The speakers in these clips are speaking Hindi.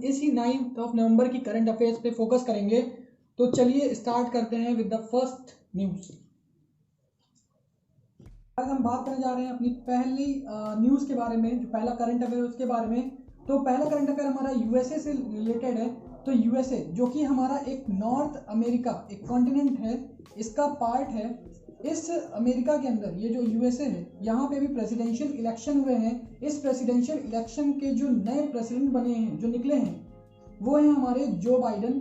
इसी 9 नवंबर की करंट अफेयर्स पे फोकस करेंगे। तो चलिए स्टार्ट करते हैं विद द फर्स्ट न्यूज़। आज हम बात करने जा रहे हैं अपनी पहली न्यूज़ के बारे में, जो पहला करंट अफेयर उसके बारे में। तो पहला करंट अफेयर हमारा यूएसए से रिलेटेड है। तो यूएसए जो कि हमारा एक नॉर्थ अमेरिका एक कॉन्टिनेंट है, इसका पार्ट है। इस अमेरिका के अंदर ये जो यूएसए है, यहाँ पे भी प्रेसिडेंशियल इलेक्शन हुए हैं। इस प्रेसिडेंशियल इलेक्शन के जो नए प्रेसिडेंट बने हैं, जो निकले हैं, वो हैं हमारे जो बाइडन,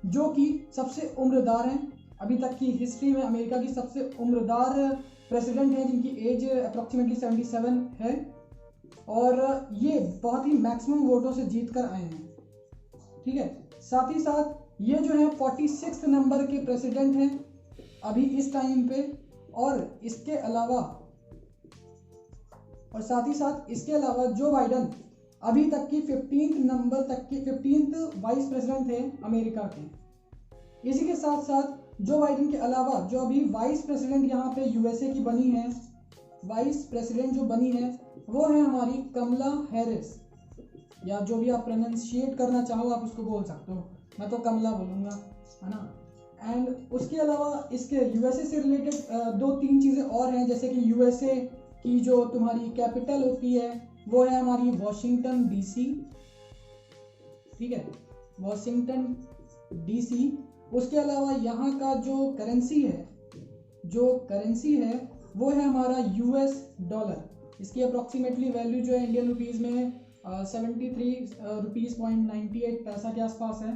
जो कि सबसे उम्रदार हैं। अभी तक की हिस्ट्री में अमेरिका की सबसे उम्रदार प्रेसिडेंट हैं, जिनकी एज अप्रॉक्सीमेटली 77 है, और ये बहुत ही मैक्सिमम वोटों से जीत कर आए हैं। ठीक है, साथ ही साथ ये जो है 46 नंबर के प्रेसिडेंट हैं अभी इस टाइम पे, और इसके अलावा जो बाइडन अभी तक की 15 नंबर तक के 15th वाइस प्रेसिडेंट थे अमेरिका के। इसी के साथ साथ जो बाइडन के अलावा जो अभी वाइस प्रेसिडेंट यहाँ पे यूएसए की बनी है, वाइस प्रेसिडेंट जो बनी है वो है हमारी कमला हैरिस, या जो भी आप प्रोनाउंसिएट करना चाहो आप उसको बोल सकते हो, मैं तो कमला बोलूँगा, है ना। एंड उसके अलावा इसके यूएसए से रिलेटेड 2-3 चीज़ें और हैं, जैसे कि यूएसए की जो तुम्हारी कैपिटल होती है वो है हमारी वॉशिंगटन डीसी। ठीक है, वॉशिंगटन डीसी। उसके अलावा यहाँ का जो करेंसी है वो है हमारा यूएस डॉलर। इसकी अप्रॉक्सीमेटली वैल्यू जो है इंडियन रुपीज़ में 73.98 पैसा के आसपास है।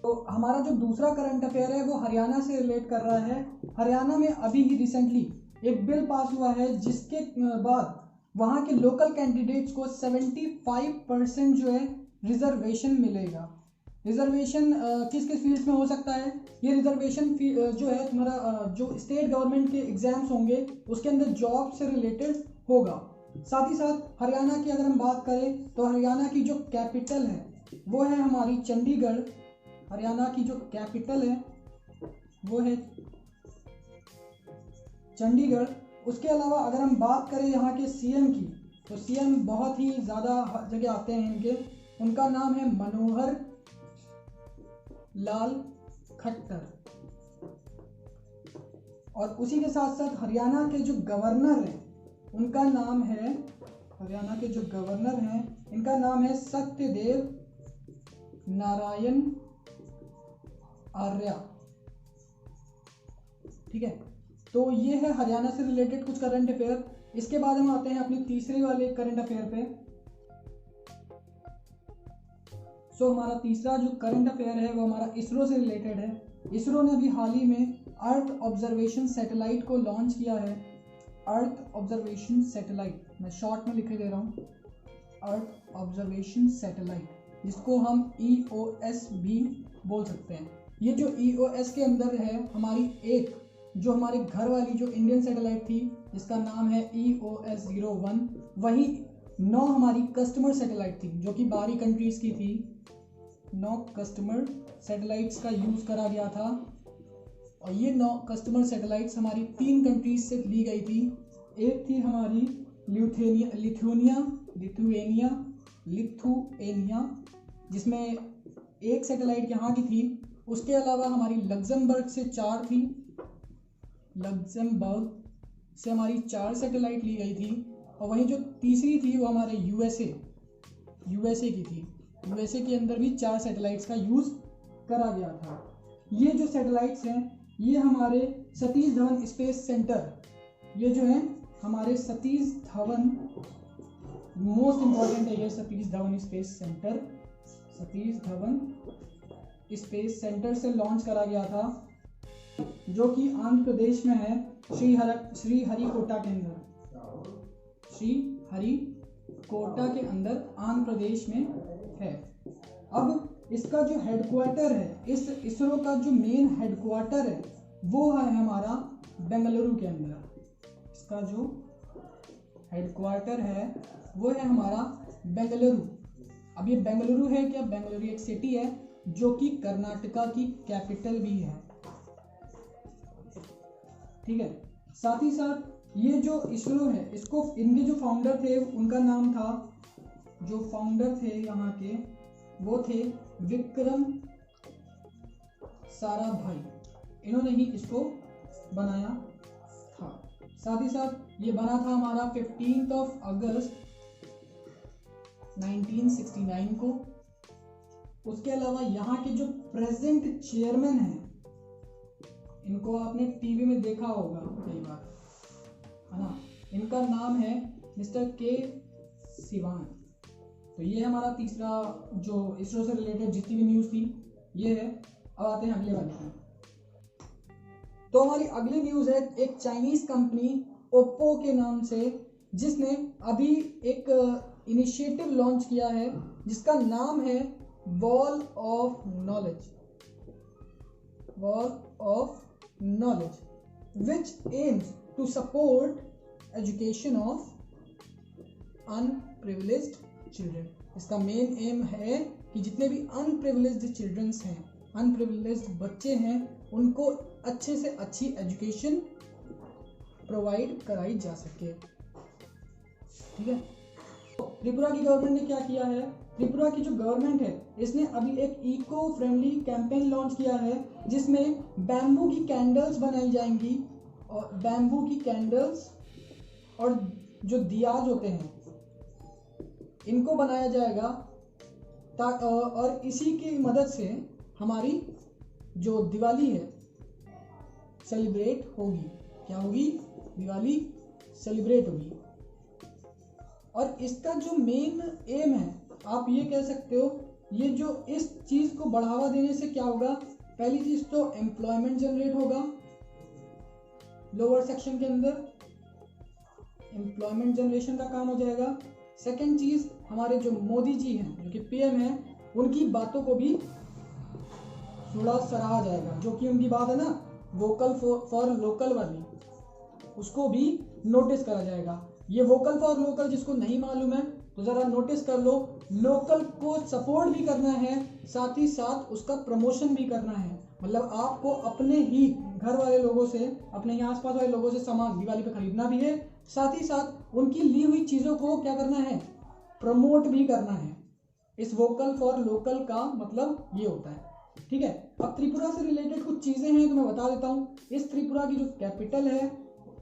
तो हमारा जो दूसरा करंट अफेयर है वो हरियाणा से रिलेट कर रहा है। हरियाणा में अभी ही रिसेंटली एक बिल पास हुआ है, जिसके बाद वहाँ के लोकल कैंडिडेट्स को 75% जो है रिजर्वेशन मिलेगा। रिजर्वेशन किस किस फील्ड्स में हो सकता है? ये रिजर्वेशन जो है तुम्हारा जो स्टेट गवर्नमेंट के एग्जाम्स होंगे उसके अंदर जॉब से रिलेटेड होगा। साथ ही साथ हरियाणा की अगर हम बात करें तो हरियाणा की जो कैपिटल है वो है हमारी चंडीगढ़। हरियाणा की जो कैपिटल है वो है चंडीगढ़। उसके अलावा अगर हम बात करें यहाँ के सीएम की, तो सीएम बहुत ही ज़्यादा जगह आते हैं इनके। उनका नाम है मनोहर लाल खट्टर। और उसी के साथ साथ हरियाणा के जो गवर्नर हैं उनका नाम है, इनका नाम है सत्यदेव नारायण आर्य। ठीक है, तो ये है हरियाणा से रिलेटेड कुछ करंट अफेयर। इसके बाद हम आते हैं अपनी तीसरे वाले करंट अफेयर पे। सो हमारा तीसरा जो करंट अफेयर है वो हमारा इसरो से रिलेटेड है। इसरो ने अभी हाल ही में अर्थ ऑब्जर्वेशन सैटेलाइट को लॉन्च किया है। अर्थ ऑब्जर्वेशन सैटेलाइट, मैं शॉर्ट में लिखे दे रहा हूँ, अर्थ ऑब्जर्वेशन सैटेलाइट, जिसको हम EOS भी बोल सकते हैं। ये जो EOS के अंदर है हमारी एक जो हमारे घर वाली जो इंडियन सैटेलाइट थी जिसका नाम है EOS-01, वही 9 हमारी कस्टमर सैटेलाइट थी जो कि बाहरी कंट्रीज़ की थी। 9 कस्टमर सैटेलाइट्स का यूज़ करा गया था, और ये 9 कस्टमर सैटेलाइट्स हमारी 3 कंट्रीज से ली गई थी। एक थी हमारी लिथुएनिया, जिसमें एक सैटेलाइट यहाँ की थी। उसके अलावा हमारी लग्जमबर्ग से 4 थी, लग्जमबर्ग से हमारी 4 सैटेलाइट ली गई थी। और वहीं जो तीसरी थी वो हमारे यूएसए की थी। यूएसए के अंदर भी 4 सैटेलाइट्स का यूज़ करा गया था। ये जो सैटेलाइट्स हैं ये हमारे सतीश धवन स्पेस सेंटर, ये जो है हमारे सतीश धवन, मोस्ट इम्पॉर्टेंट है ये सतीश धवन स्पेस सेंटर से लॉन्च करा गया था, जो कि आंध्र प्रदेश में है, श्रीहरिकोटा के अंदर आंध्र प्रदेश में है। अब इसका जो हेडक्वार्टर है, इस इसरो का जो मेन हेडक्वार्टर है वो है हमारा बेंगलुरु के अंदर। इसका जो हेडक्वार्टर है वो है हमारा बेंगलुरु। अब ये बेंगलुरु है क्या? बेंगलुरु एक सिटी है जो कि कर्नाटका की कैपिटल भी है। ठीक है, साथ ही साथ ये जो इसरो है, इसको इनके जो फाउंडर थे उनका नाम था जो फाउंडर थे यहाँ के वो थे विक्रम साराभाई, इन्होंने ही इसको बनाया था। साथ ही साथ ये बना था हमारा 15 अगस्त 1969 को। उसके अलावा यहाँ के जो प्रेजेंट चेयरमैन हैं, इनको आपने टीवी में देखा होगा कई बार, है ना, इनका नाम है मिस्टर के सिवान। तो ये हमारा तीसरा जो इसरो से रिलेटेड जितनी भी न्यूज़ थी ये है। अब आते हैं अगले वाले में। तो हमारी अगली न्यूज़ है एक चाइनीज कंपनी ओप्पो के नाम से, जिसने अभी एक इनिशिएटिव लॉन्च किया है जिसका नाम है wall of knowledge, wall of knowledge, which aims to support education of unprivileged children। इसका मेन एम है कि जितने भी अनप्रिविलेज्ड चिल्ड्रंस हैं, अनप्रिविलेज्ड बच्चे हैं, उनको अच्छे से अच्छी एजुकेशन प्रोवाइड कराई जा सके। ठीक है। त्रिपुरा की गवर्नमेंट ने क्या किया है, त्रिपुरा की जो गवर्नमेंट है इसने अभी एक इको फ्रेंडली कैंपेन लॉन्च किया है जिसमें बैम्बू की कैंडल्स बनाई जाएंगी, और बैम्बू की कैंडल्स और जो दियाज होते हैं इनको बनाया जाएगा, और इसी की मदद से हमारी जो दिवाली है सेलिब्रेट होगी। क्या होगी? दिवाली सेलिब्रेट होगी। और इसका जो मेन एम है, आप ये कह सकते हो, ये जो इस चीज़ को बढ़ावा देने से क्या होगा, पहली चीज़ तो एम्प्लॉयमेंट जनरेट होगा लोअर सेक्शन के अंदर, एम्प्लॉयमेंट जनरेशन का काम हो जाएगा। सेकंड चीज़, हमारे जो मोदी जी हैं जो कि पीएम हैं, उनकी बातों को भी थोड़ा सराहा जाएगा। जो कि उनकी बात है ना वोकल फॉर लोकल वाली, उसको भी नोटिस करा जाएगा। ये वोकल फॉर लोकल जिसको नहीं मालूम है तो ज़रा नोटिस कर लो, लोकल को सपोर्ट भी करना है, साथ ही साथ उसका प्रमोशन भी करना है। मतलब आपको अपने ही घर वाले लोगों से, अपने ही आसपास वाले लोगों से सामान दिवाली पे खरीदना भी है, साथ ही साथ उनकी ली हुई चीज़ों को क्या करना है, प्रमोट भी करना है। इस वोकल फॉर लोकल का मतलब ये होता है। ठीक है। अब त्रिपुरा से रिलेटेड कुछ चीज़ें हैं तो मैं बता देता हूँ। इस त्रिपुरा की जो कैपिटल है,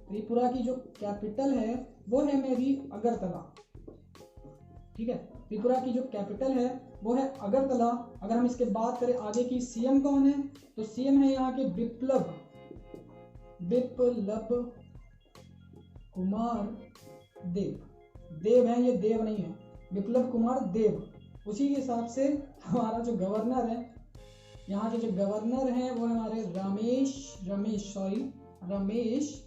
त्रिपुरा की जो कैपिटल है वो है मेरी अगरतला। ठीक है। त्रिपुरा की जो कैपिटल है वो है अगरतला। अगर हम इसके बात करें आगे की सीएम कौन है, तो सीएम है यहाँ के बिप्लब कुमार देव। देव है ये, देव नहीं है, बिप्लब कुमार देव। उसी के हिसाब से हमारा जो गवर्नर है, यहाँ के जो गवर्नर हैं वो हमारे रमेश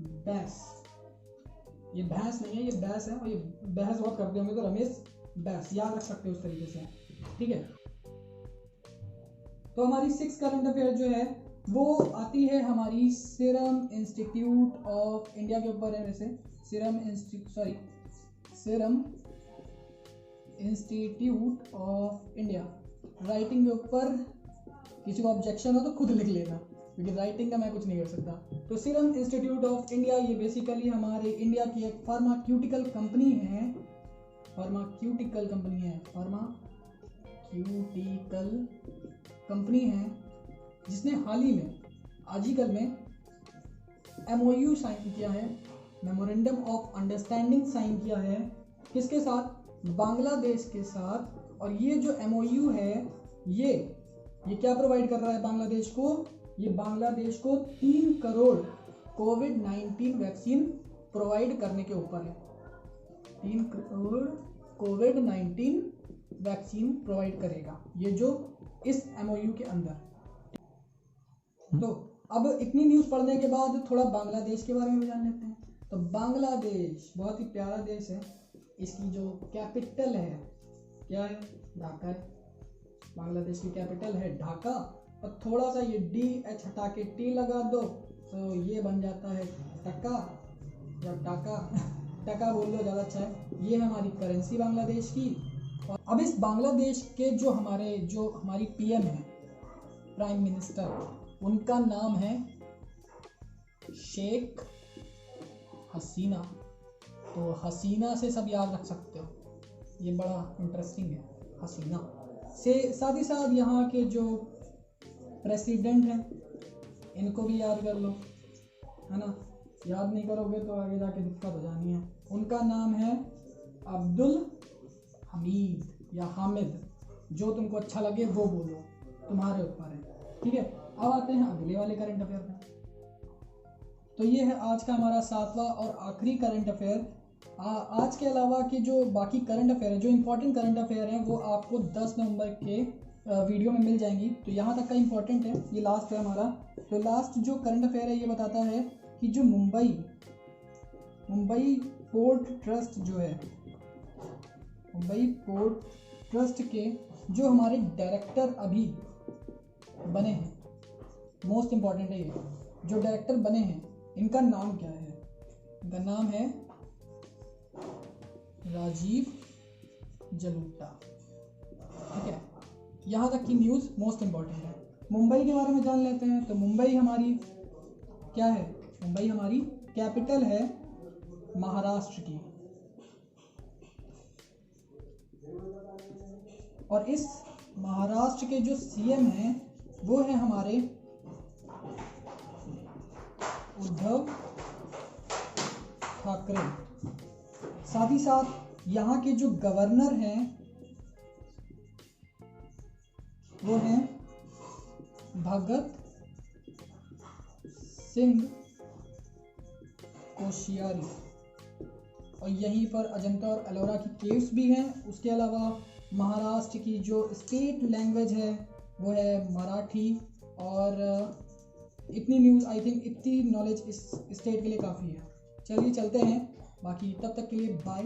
बैस। ये भैंस नहीं है, ये बैस है, और ये बहस बहुत करते होंगे तो रमेश बैस याद रख सकते हो उस तरीके से। ठीक है। तो हमारी 6 करंट अफेयर जो है वो आती है हमारी सीरम इंस्टीट्यूट ऑफ इंडिया के ऊपर है। वैसे serum institute of India, writing के ऊपर किसी को ऑब्जेक्शन हो तो खुद लिख लेना, क्योंकि राइटिंग का मैं कुछ नहीं कर सकता। तो सीरम इंस्टीट्यूट ऑफ इंडिया ये बेसिकली हमारे इंडिया की एक फार्माक्यूटिकल कंपनी है, जिसने हाल ही में आजकल में MOU साइन किया है, मेमोरेंडम ऑफ अंडरस्टैंडिंग साइन किया है। किसके साथ? बांग्लादेश के साथ। और ये जो MOU है ये क्या प्रोवाइड कर रहा है बांग्लादेश को? ये बांग्लादेश को 3 करोड़ कोविड-19 वैक्सीन प्रोवाइड करने के ऊपर है। 3 करोड़ कोविड-19 वैक्सीन प्रोवाइड करेगा ये जो इस MOU के अंदर। तो अब इतनी न्यूज़ पढ़ने के बाद थोड़ा बांग्लादेश के बारे में भी जान लेते हैं। तो बांग्लादेश बहुत ही प्यारा देश है। इसकी जो कैपिटल है क्या है? ढाका है। बांग्लादेश की कैपिटल है ढाका। और थोड़ा सा ये DH हटा के T लगा दो तो ये बन जाता है टका या टाका। टका बोल दो ज़्यादा अच्छा है। ये है हमारी करेंसी बांग्लादेश की। और अब इस बांग्लादेश के जो हमारी PM है, प्राइम मिनिस्टर, उनका नाम है शेख हसीना। तो हसीना से सब याद रख सकते हो। ये बड़ा इंटरेस्टिंग है, हसीना से। साथ ही साथ यहाँ के जो प्रेसिडेंट हैं इनको भी याद कर लो, है ना। याद नहीं करोगे तो आगे जाके दिक्कत हो जानी है। उनका नाम है अब्दुल हमीद या हामिद, जो तुमको अच्छा लगे वो बोलो, तुम्हारे ऊपर है, ठीक है। अब आते हैं अगले वाले करंट अफेयर पे। तो ये है आज का हमारा 7वां और आखिरी करंट अफेयर। आज के अलावा के जो बाकी करंट अफेयर है, जो इंपॉर्टेंट करंट अफेयर हैं, वो आपको 10 नवंबर के वीडियो में मिल जाएंगी। तो यहाँ तक का इंपॉर्टेंट है, ये लास्ट है हमारा। तो लास्ट जो करंट अफेयर है ये बताता है कि जो मुंबई पोर्ट ट्रस्ट जो है, मुंबई पोर्ट ट्रस्ट के जो हमारे डायरेक्टर अभी बने हैं, मोस्ट इम्पॉर्टेंट है ये, जो डायरेक्टर बने हैं इनका नाम क्या है? इनका नाम है राजीव जलोटा, ठीक है। यहाँ तक की न्यूज़ मोस्ट इम्पॉर्टेंट है। मुंबई के बारे में जान लेते हैं। तो मुंबई हमारी क्या है? मुंबई हमारी कैपिटल है महाराष्ट्र की, और इस महाराष्ट्र के जो सीएम हैं वो है हमारे उद्धव ठाकरे। साथ ही साथ यहाँ के जो गवर्नर हैं वो हैं भगत सिंह कोश्यारी, और यहीं पर अजंता और एलोरा की केव्स भी हैं। उसके अलावा महाराष्ट्र की जो स्टेट लैंग्वेज है वो है मराठी। और इतनी न्यूज़, आई थिंक इतनी नॉलेज इस स्टेट के लिए काफ़ी है। चलिए चलते हैं, बाकी तब तक के लिए बाय।